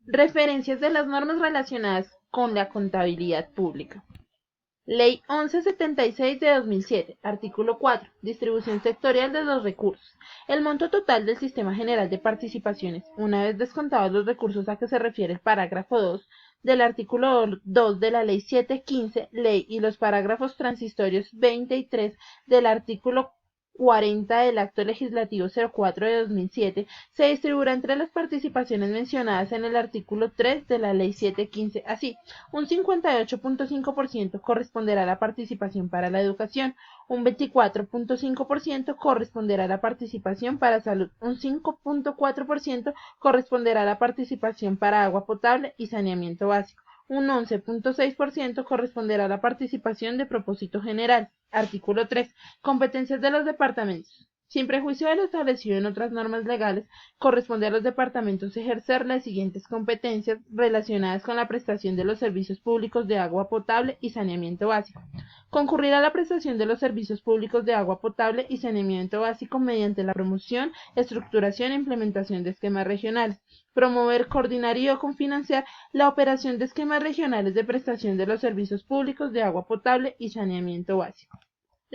Referencias de las normas relacionadas con la contabilidad pública. Ley 1176 de 2007, artículo 4, distribución sectorial de los recursos. El monto total del Sistema General de Participaciones, una vez descontados los recursos a que se refiere el parágrafo 2 del artículo 2 de la Ley 715, ley y los parágrafos transitorios 20 y 3 del artículo 40 del Acto Legislativo 04 de 2007, se distribuirá entre las participaciones mencionadas en el artículo 3 de la Ley 715. Así, un 58.5% corresponderá a la participación para la educación, un 24.5% corresponderá a la participación para salud, un 5.4% corresponderá a la participación para agua potable y saneamiento básico, un 11.6% corresponderá a la participación de propósito general. Artículo 3. Competencias de los departamentos. Sin prejuicio de lo establecido en otras normas legales, corresponde a los departamentos ejercer las siguientes competencias relacionadas con la prestación de los servicios públicos de agua potable y saneamiento básico. Concurrir a la prestación de los servicios públicos de agua potable y saneamiento básico mediante la promoción, estructuración e implementación de esquemas regionales. Promover, coordinar y o cofinanciar la operación de esquemas regionales de prestación de los servicios públicos de agua potable y saneamiento básico.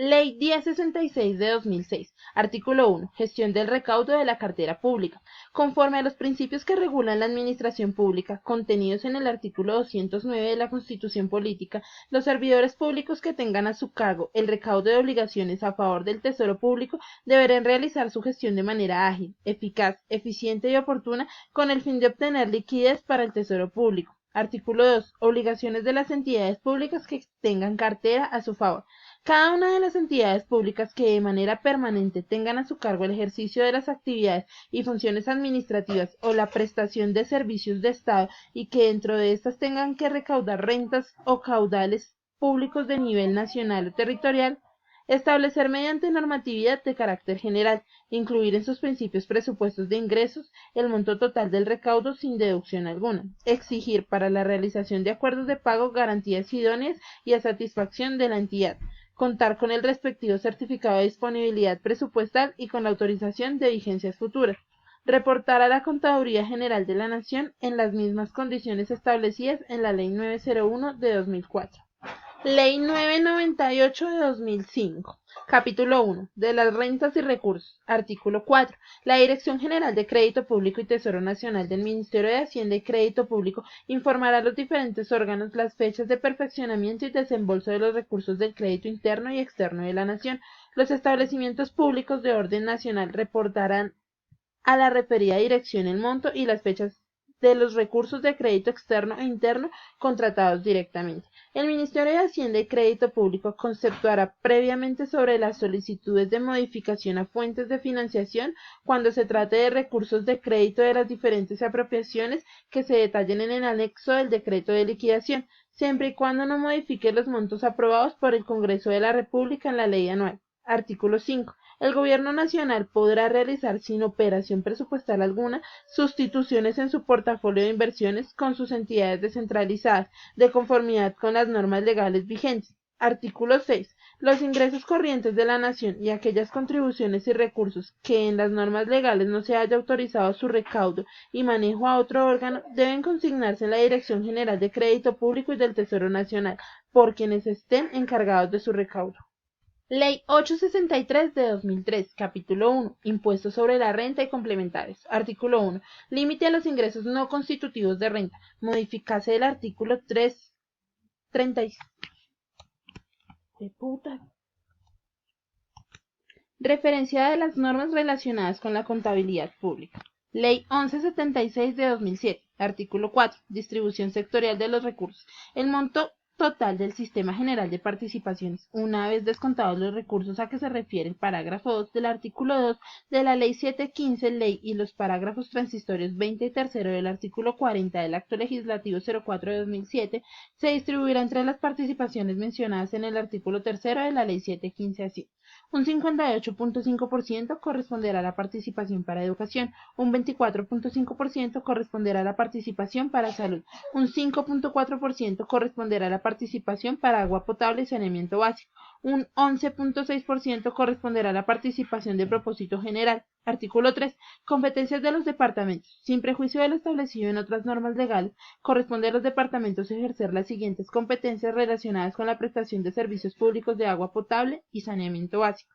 Ley 1066 de 2006. Artículo 1. Gestión del recaudo de la cartera pública. Conforme a los principios que regulan la administración pública, contenidos en el artículo 209 de la Constitución Política, los servidores públicos que tengan a su cargo el recaudo de obligaciones a favor del Tesoro Público deberán realizar su gestión de manera ágil, eficaz, eficiente y oportuna con el fin de obtener liquidez para el Tesoro Público. Artículo 2. Obligaciones de las entidades públicas que tengan cartera a su favor. Cada una de las entidades públicas que de manera permanente tengan a su cargo el ejercicio de las actividades y funciones administrativas o la prestación de servicios de Estado y que dentro de estas tengan que recaudar rentas o caudales públicos de nivel nacional o territorial, establecer mediante normatividad de carácter general, incluir en sus principios presupuestos de ingresos el monto total del recaudo sin deducción alguna, exigir para la realización de acuerdos de pago garantías idóneas y a satisfacción de la entidad, contar con el respectivo certificado de disponibilidad presupuestal y con la autorización de vigencias futuras, reportar a la Contaduría General de la Nación en las mismas condiciones establecidas en la Ley 901 de 2004. Ley 998 de 2005. Capítulo 1. De las rentas y recursos. Artículo 4. La Dirección General de Crédito Público y Tesoro Nacional del Ministerio de Hacienda y Crédito Público informará a los diferentes órganos las fechas de perfeccionamiento y desembolso de los recursos del crédito interno y externo de la Nación. Los establecimientos públicos de orden nacional reportarán a la referida dirección el monto y las fechas de los recursos de crédito externo e interno contratados directamente. El Ministerio de Hacienda y Crédito Público conceptuará previamente sobre las solicitudes de modificación a fuentes de financiación cuando se trate de recursos de crédito de las diferentes apropiaciones que se detallen en el anexo del decreto de liquidación, siempre y cuando no modifique los montos aprobados por el Congreso de la República en la ley anual. Artículo 5. El Gobierno Nacional podrá realizar sin operación presupuestal alguna sustituciones en su portafolio de inversiones con sus entidades descentralizadas, de conformidad con las normas legales vigentes. Artículo 6. Los ingresos corrientes de la Nación y aquellas contribuciones y recursos que en las normas legales no se haya autorizado su recaudo y manejo a otro órgano deben consignarse en la Dirección General de Crédito Público y del Tesoro Nacional por quienes estén encargados de su recaudo. Ley 863 de 2003, capítulo 1, Impuestos sobre la renta y complementarios. Artículo 1. Límite a los ingresos no constitutivos de renta. Modificase el artículo 336. De puta. Referencia de las normas relacionadas con la contabilidad pública. Ley 1176 de 2007, artículo 4, distribución sectorial de los recursos. El monto total del Sistema General de Participaciones, una vez descontados los recursos a que se refiere el parágrafo 2 del artículo 2 de la Ley 715, ley y los parágrafos transitorios 20 y 3 del artículo 40 del Acto Legislativo 04 de 2007, se distribuirá entre las participaciones mencionadas en el artículo 3 de la Ley 715 así. Un 58.5% corresponderá a la participación para educación, un 24.5% corresponderá a la participación para salud, un 5.4% corresponderá a la participación para agua potable y saneamiento básico, Un 11.6% corresponderá a la participación de propósito general. Artículo 3. Competencias de los departamentos. Sin prejuicio de lo establecido en otras normas legales, corresponde a los departamentos ejercer las siguientes competencias relacionadas con la prestación de servicios públicos de agua potable y saneamiento básico.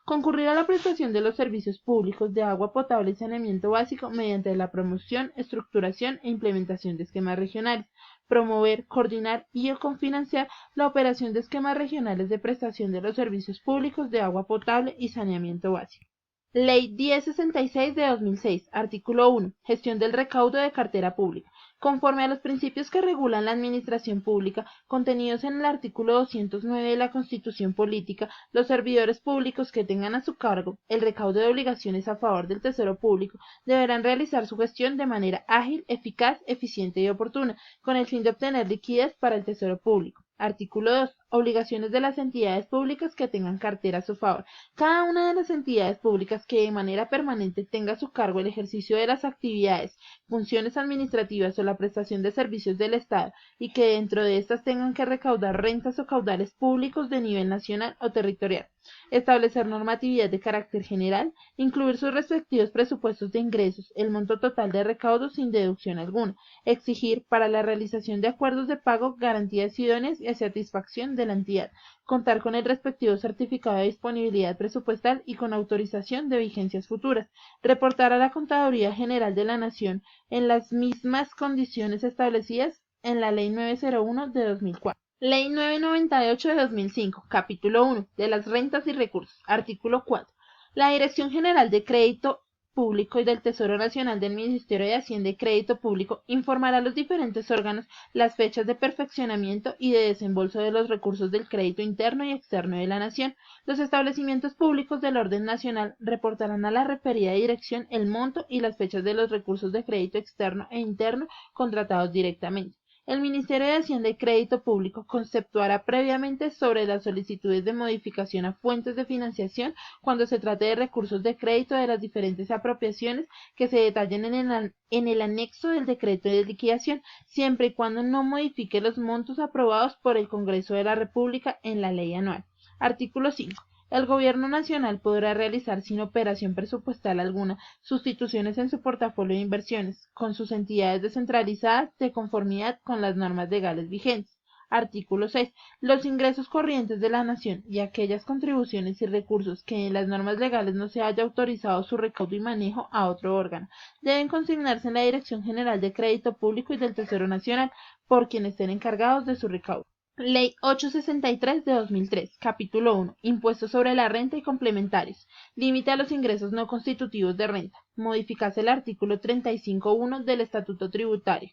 Concurrir a la prestación de los servicios públicos de agua potable y saneamiento básico mediante la promoción, estructuración e implementación de esquemas regionales. Promover, coordinar y o cofinanciar la operación de esquemas regionales de prestación de los servicios públicos de agua potable y saneamiento básico. Ley 1066 de 2006, artículo 1. Gestión del recaudo de cartera pública. Conforme a los principios que regulan la administración pública, contenidos en el artículo 209 de la Constitución Política, los servidores públicos que tengan a su cargo el recaudo de obligaciones a favor del Tesoro Público deberán realizar su gestión de manera ágil, eficaz, eficiente y oportuna, con el fin de obtener liquidez para el Tesoro Público. Artículo 2. Obligaciones de las entidades públicas que tengan cartera a su favor. Cada una de las entidades públicas que de manera permanente tenga a su cargo el ejercicio de las actividades, funciones administrativas o la prestación de servicios del Estado y que dentro de estas tengan que recaudar rentas o caudales públicos de nivel nacional o territorial. Establecer normatividad de carácter general, incluir sus respectivos presupuestos de ingresos, el monto total de recaudos sin deducción alguna, exigir para la realización de acuerdos de pago garantías idóneas y a satisfacción de la entidad, contar con el respectivo certificado de disponibilidad presupuestal y con autorización de vigencias futuras, reportar a la Contaduría General de la Nación en las mismas condiciones establecidas en la Ley 901 de 2004. Ley 998 de 2005, capítulo 1, de las rentas y recursos, artículo 4. La Dirección General de Crédito Público y del Tesoro Nacional del Ministerio de Hacienda y Crédito Público informará a los diferentes órganos las fechas de perfeccionamiento y de desembolso de los recursos del crédito interno y externo de la Nación. Los establecimientos públicos del orden nacional reportarán a la referida dirección el monto y las fechas de los recursos de crédito externo e interno contratados directamente. El Ministerio de Hacienda y Crédito Público conceptuará previamente sobre las solicitudes de modificación a fuentes de financiación cuando se trate de recursos de crédito de las diferentes apropiaciones que se detallen en el anexo del decreto de liquidación, siempre y cuando no modifique los montos aprobados por el Congreso de la República en la ley anual. Artículo 5. El Gobierno Nacional podrá realizar sin operación presupuestal alguna sustituciones en su portafolio de inversiones, con sus entidades descentralizadas de conformidad con las normas legales vigentes. Artículo 6. Los ingresos corrientes de la Nación y aquellas contribuciones y recursos que en las normas legales no se haya autorizado su recaudo y manejo a otro órgano, deben consignarse en la Dirección General de Crédito Público y del Tesoro Nacional por quienes estén encargados de su recaudo. Ley 863 de 2003, capítulo 1. Impuestos sobre la renta y complementarios. Límite a los ingresos no constitutivos de renta. Modificase el artículo 35.1 del Estatuto Tributario,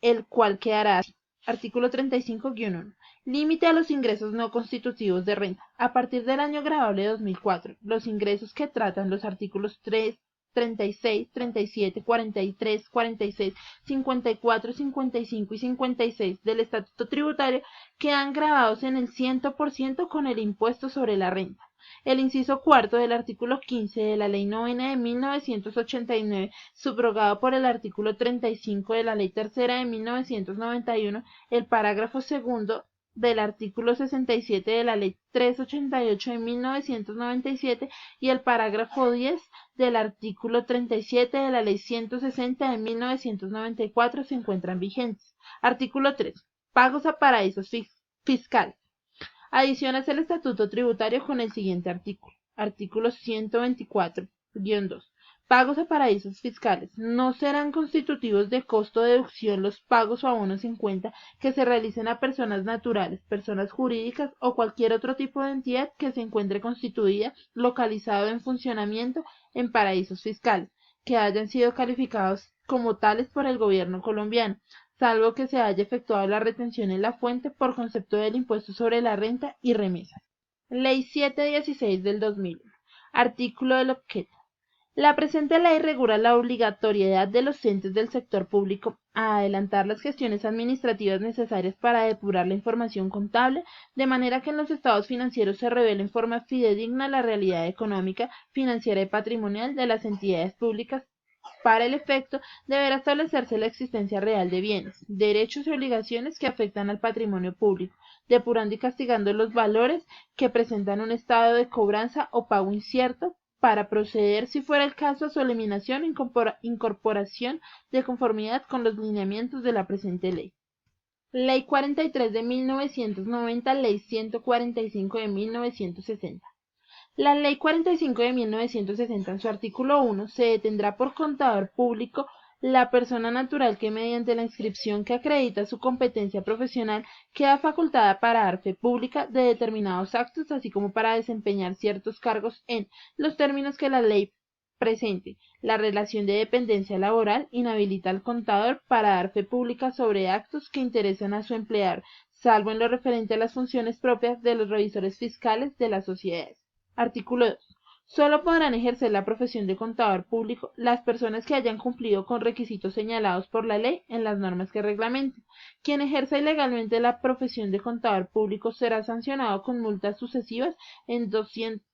el cual quedará así. Artículo 35-1. Límite a los ingresos no constitutivos de renta. A partir del año gravable de 2004, los ingresos que tratan los artículos 3, 36, 37, 43, 46, 54, 55 y 56 del Estatuto Tributario quedan gravados en el 100% con el impuesto sobre la renta. El inciso cuarto del artículo 15 de la Ley Novena de 1989, subrogado por el artículo 35 de la Ley Tercera de 1991, el parágrafo segundo del artículo 67 de la Ley 388 de 1997 y el parágrafo 10 del artículo 37 de la Ley 160 de 1994 se encuentran vigentes. Artículo 3. Pagos a paraísos fiscales. Adiciones el Estatuto Tributario con el siguiente artículo. Artículo 124-2. Pagos a paraísos fiscales. No serán constitutivos de costo de deducción los pagos o abonos en cuenta que se realicen a personas naturales, personas jurídicas o cualquier otro tipo de entidad que se encuentre constituida, localizado en funcionamiento en paraísos fiscales, que hayan sido calificados como tales por el gobierno colombiano, salvo que se haya efectuado la retención en la fuente por concepto del impuesto sobre la renta y remesas. Ley 716 del 2001. Artículo del objeto. La presente ley regula la obligatoriedad de los entes del sector público a adelantar las gestiones administrativas necesarias para depurar la información contable, de manera que en los estados financieros se revele en forma fidedigna la realidad económica, financiera y patrimonial de las entidades públicas Para el efecto, deberá establecerse la existencia real de bienes, derechos y obligaciones que afectan al patrimonio público, depurando y castigando los valores que presentan un estado de cobranza o pago incierto, para proceder, si fuera el caso, a su eliminación o incorporación de conformidad con los lineamientos de la presente ley. Ley 43 de 1990, Ley 145 de 1960. La Ley 45 de 1960, en su artículo 1, se detendrá por contador público la persona natural que, mediante la inscripción que acredita su competencia profesional, queda facultada para dar fe pública de determinados actos, así como para desempeñar ciertos cargos en los términos que la ley presente. La relación de dependencia laboral inhabilita al contador para dar fe pública sobre actos que interesan a su empleador, salvo en lo referente a las funciones propias de los revisores fiscales de las sociedades. Artículo 2. Solo podrán ejercer la profesión de contador público las personas que hayan cumplido con requisitos señalados por la ley en las normas que reglamenten. Quien ejerza ilegalmente la profesión de contador público será sancionado con multas sucesivas en 200.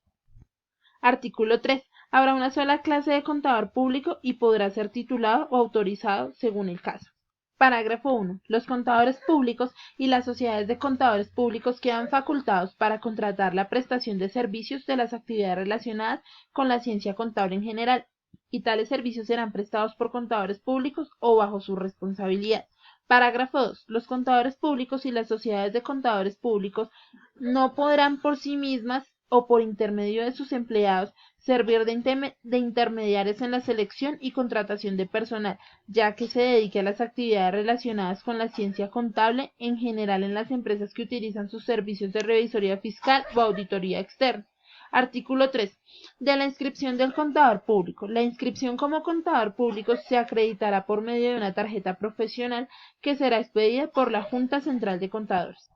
Artículo 3. Habrá una sola clase de contador público y podrá ser titulado o autorizado según el caso. Parágrafo 1. Los contadores públicos y las sociedades de contadores públicos quedan facultados para contratar la prestación de servicios de las actividades relacionadas con la ciencia contable en general, y tales servicios serán prestados por contadores públicos o bajo su responsabilidad. Parágrafo 2. Los contadores públicos y las sociedades de contadores públicos no podrán por sí mismas o por intermedio de sus empleados servir de intermediarios en la selección y contratación de personal, ya que se dedique a las actividades relacionadas con la ciencia contable, en general en las empresas que utilizan sus servicios de revisoría fiscal o auditoría externa. Artículo 3. De la inscripción del contador público. La inscripción como contador público se acreditará por medio de una tarjeta profesional que será expedida por la Junta Central de Contadores.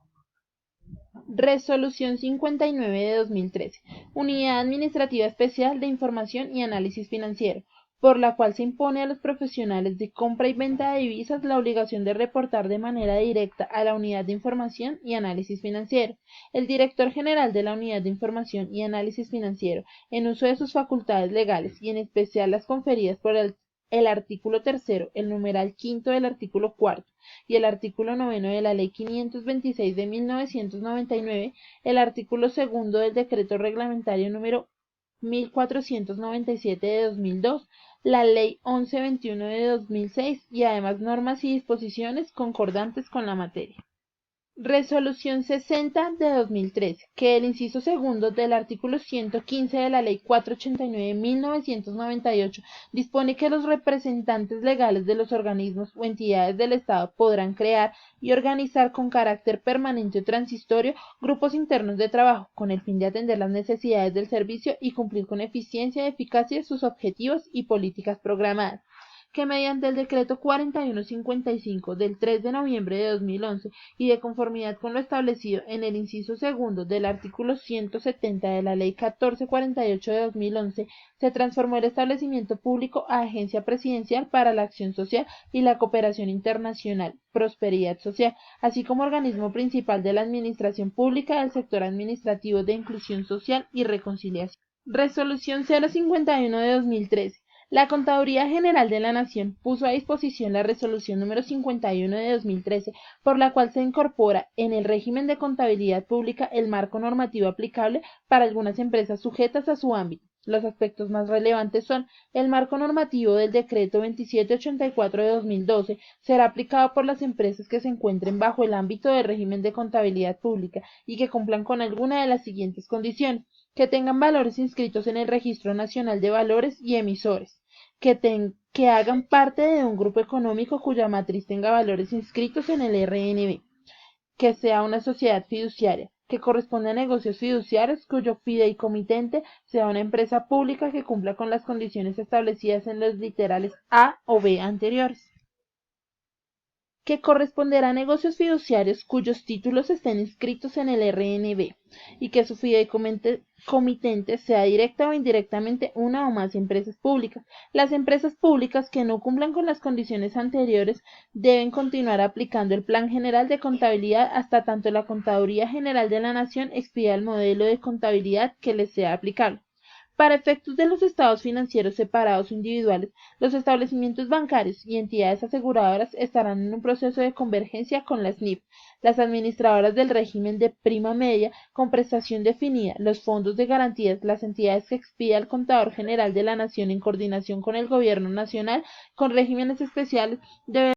Resolución 59 de 2013, Unidad Administrativa Especial de Información y Análisis Financiero, por la cual se impone a los profesionales de compra y venta de divisas la obligación de reportar de manera directa a la Unidad de Información y Análisis Financiero. El director general de la Unidad de Información y Análisis Financiero, en uso de sus facultades legales y en especial las conferidas por el artículo 3, el numeral 5 del artículo 4 y el artículo 9 de la Ley 526 de 1999, el artículo 2 del Decreto Reglamentario número 1497 de 2002, la Ley 1121 de 2006 y además normas y disposiciones concordantes con la materia. Resolución 60 de 2013, que el inciso segundo del artículo 115 de la Ley 489 de 1998 dispone que los representantes legales de los organismos o entidades del Estado podrán crear y organizar con carácter permanente o transitorio grupos internos de trabajo con el fin de atender las necesidades del servicio y cumplir con eficiencia y eficacia sus objetivos y políticas programadas, que mediante el decreto 4155 del 3 de noviembre de 2011 y de conformidad con lo establecido en el inciso segundo del artículo 170 de la Ley 1448 de 2011, se transformó el establecimiento público a Agencia Presidencial para la Acción Social y la Cooperación Internacional, Prosperidad Social, así como organismo principal de la Administración Pública del Sector Administrativo de Inclusión Social y Reconciliación. Resolución 051 de 2013. La Contaduría General de la Nación puso a disposición la Resolución número 51 de 2013, por la cual se incorpora en el régimen de contabilidad pública el marco normativo aplicable para algunas empresas sujetas a su ámbito. Los aspectos más relevantes son: el marco normativo del Decreto 2784 de 2012 será aplicado por las empresas que se encuentren bajo el ámbito del régimen de contabilidad pública y que cumplan con alguna de las siguientes condiciones: que tengan valores inscritos en el Registro Nacional de Valores y Emisores, que hagan parte de un grupo económico cuya matriz tenga valores inscritos en el RNB, que sea una sociedad fiduciaria, que corresponda a negocios fiduciarios cuyo fideicomitente sea una empresa pública que cumpla con las condiciones establecidas en los literales A o B anteriores, que corresponderá a negocios fiduciarios cuyos títulos estén inscritos en el RNB y que su fideicomitente sea directa o indirectamente una o más empresas públicas. Las empresas públicas que no cumplan con las condiciones anteriores deben continuar aplicando el Plan General de Contabilidad hasta tanto la Contaduría General de la Nación expida el modelo de contabilidad que les sea aplicable. Para efectos de los estados financieros separados o individuales, los establecimientos bancarios y entidades aseguradoras estarán en un proceso de convergencia con las NIF, las administradoras del régimen de prima media con prestación definida, los fondos de garantías, las entidades que expida el Contador General de la Nación en coordinación con el Gobierno Nacional con regímenes especiales, deben